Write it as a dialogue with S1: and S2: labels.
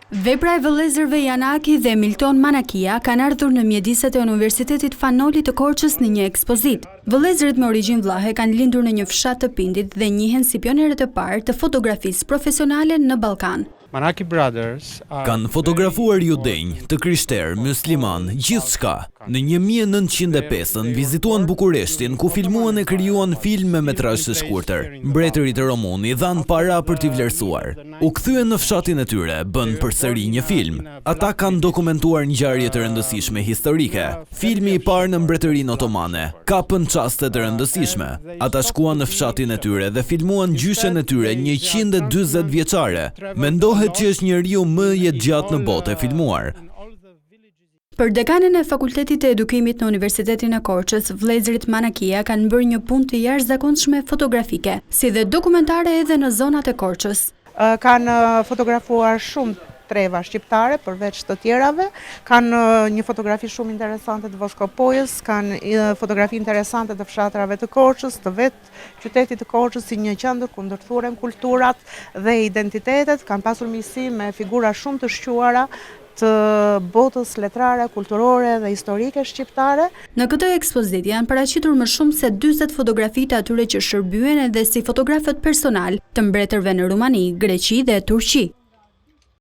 S1: Vepra e vëllezërve Janaki dhe Milton Manakia kanë ardhur në mjediset e Universitetit Fanoli të Korçës në një ekspozit. Vëllezërit me origjinë vllahe kanë lindur në një fshat të Pindit dhe njihen si pionerët e parë të fotografisë profesionale në Ballkan.
S2: Manaki Brothers
S3: kanë fotografuar judenj, të krishterë, musliman, gjithçka. Në 1905 vizituan Bukureshtin, ku filmuan e krijuan film me metrazh të shkurtër. Mbretërit e Romuni dhanë para për t'i vlerësuar. U kthyen në fshatin e tyre, bën përsëri një film. Ata kanë dokumentuar ngjarje të rëndësishme historike. Filmi i parë në Mbretërinë Otomane kapën çaste të rëndësishme. Ata shkuan në fshatin e tyre dhe filmuan gjyshen e tyre 140 vjeçare. Mendohet që është njeriu më i gjatë në botë e filmuar.
S1: Për dekanën e Fakultetit të Edukimit në Universitetin e Korçës, vëllezërit Manakia kanë bërë një punë të jashtëzakonshme fotografike, si dhe dokumentare edhe në zonat e Korçës.
S4: Kanë fotografuar shumë treva shqiptare përveç të tjerave, kanë një fotografi shumë interesante të Voskopojës, kanë fotografi interesante të fshatrave të Korçës, të vetë qytetit të Korçës si një qendër ku ndërthuren kulturat dhe identitetet, kanë pasur miqësi me figura shumë të shquara të botës letrare, kulturore dhe historike shqiptare.
S1: Në këtë ekspozit janë paraqitur më shumë se 40 fotografi të atyre që shërbyen edhe si fotografët personal të mbretërve në Rumani, Greqi dhe Turqi.